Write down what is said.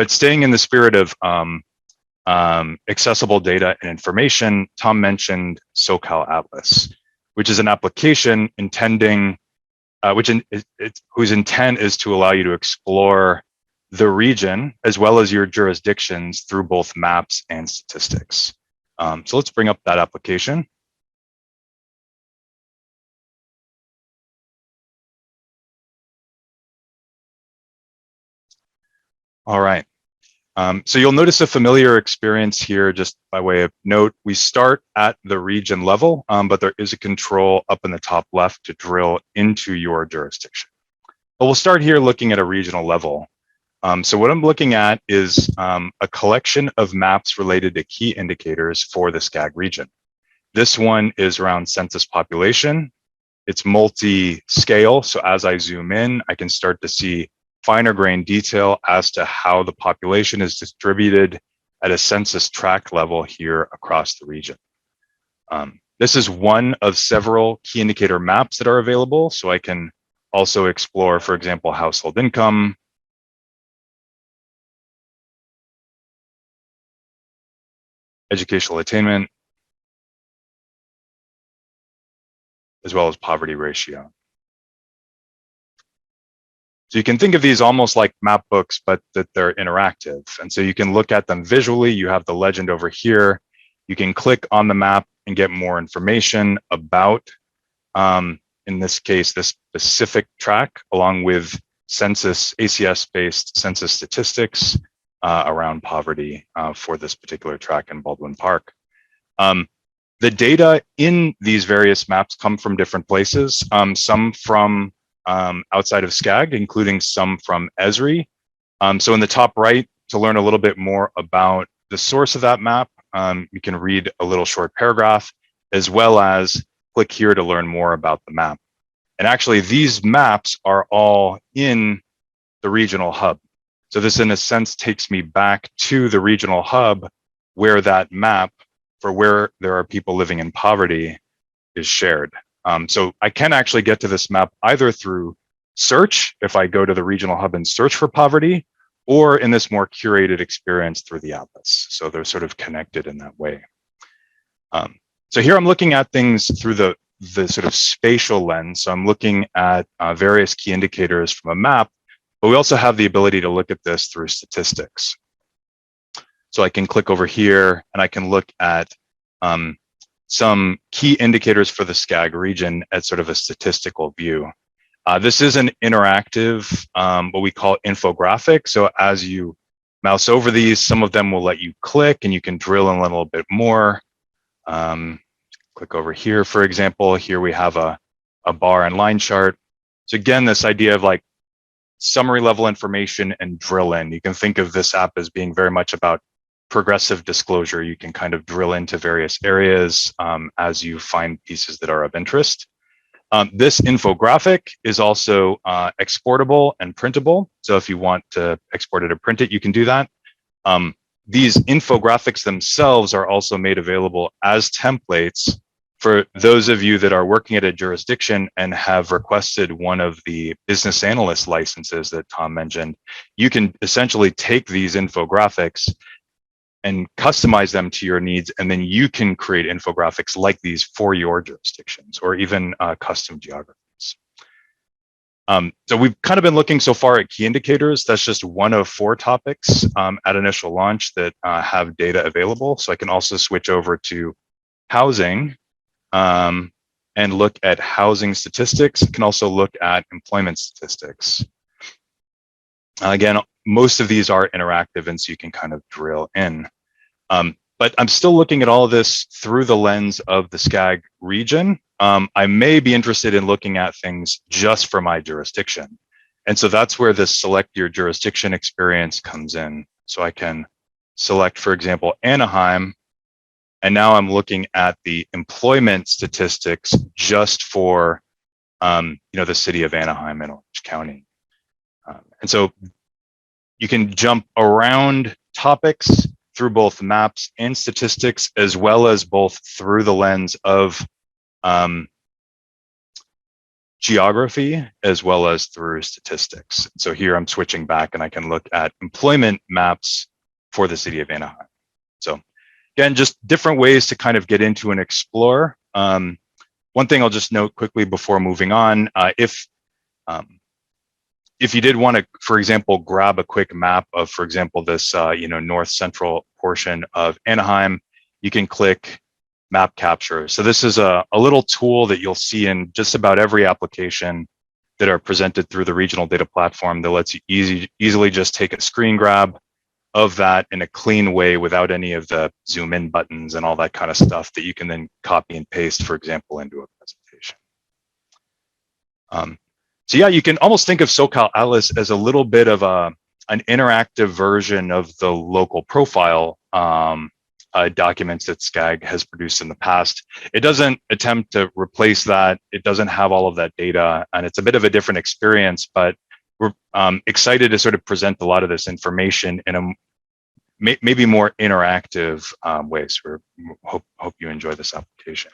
But staying in the spirit of accessible data and information, Tom mentioned SoCal Atlas, which is an application intending, whose intent is to allow you to explore the region as well as your jurisdictions through both maps and statistics. So let's bring up that application. All right. So you'll notice a familiar experience here. Just by way of note, we start at the region level, but there is a control up in the top left to drill into your jurisdiction. But we'll start here looking at a regional level. So what I'm looking at is a collection of maps related to key indicators for the SCAG region. This one is around census population. It's multi-scale, so as I zoom in, I can start to see finer grained detail as to how the population is distributed at a census tract level here across the region. This is one of several key indicator maps that are available, so I can also explore, for example, household income, educational attainment, as well as poverty ratio. So you can think of these almost like map books, but that they're interactive. And so you can look at them visually. You have the legend over here. You can click on the map and get more information about, in this case, this specific track, along with census, ACS-based census statistics around poverty for this particular track in Baldwin Park. The data in these various maps come from different places, some from outside of SCAG, including some from Esri. So in the top right, to learn a little bit more about the source of that map, you can read a little short paragraph, as well as click here to learn more about the map. And actually, these maps are all in the regional hub. So this, in a sense, takes me back to the regional hub where that map for where there are people living in poverty is shared. So I can actually get to this map either through search, if I go to the regional hub and search for poverty, or in this more curated experience through the atlas. So they're sort of connected in that way. So here I'm looking at things through the sort of spatial lens. So I'm looking at various key indicators from a map, but we also have the ability to look at this through statistics. So I can click over here and I can look at some key indicators for the SCAG region at sort of a statistical view. This is an interactive, what we call infographic. So as you mouse over these, some of them will let you click and you can drill in a little bit more. Click over here, for example. Here we have a bar and line chart. So again, this idea of like summary level information and drill in. You can think of this app as being very much about progressive disclosure. You can kind of drill into various areas as you find pieces that are of interest. This infographic is also exportable and printable. So if you want to export it or print it, you can do that. These infographics themselves are also made available as templates for those of you that are working at a jurisdiction and have requested one of the business analyst licenses that Tom mentioned. You can essentially take these infographics and customize them to your needs, and then you can create infographics like these for your jurisdictions or even custom geographies. So we've kind of been looking so far at key indicators. That's just one of 4 topics at initial launch that have data available. So I can also switch over to housing and look at housing statistics. I can also look at employment statistics. Again, most of these are interactive, and so you can kind of drill in. But I'm still looking at all of this through the lens of the SCAG region. I may be interested in looking at things just for my jurisdiction. And so that's where this select your jurisdiction experience comes in. So I can select, for example, Anaheim, and now I'm looking at the employment statistics just for the city of Anaheim in Orange County. And so you can jump around topics through both maps and statistics, as well as both through the lens of geography as well as through statistics. So here I'm switching back and I can look at employment maps for the city of Anaheim. So again, just different ways to kind of get into and explore. One thing I'll just note quickly before moving on, if you did want to, for example, grab a quick map of, for example, this north central portion of Anaheim, you can click map capture. So this is a little tool that you'll see in just about every application that are presented through the regional data platform that lets you easily just take a screen grab of that in a clean way without any of the zoom in buttons and all that kind of stuff that you can then copy and paste, for example, into a presentation. So yeah, you can almost think of SoCal Atlas as a little bit of an interactive version of the local profile documents that SCAG has produced in the past. It doesn't attempt to replace that. It doesn't have all of that data, and it's a bit of a different experience, but we're excited to sort of present a lot of this information in a maybe more interactive way. So we hope you enjoy this application.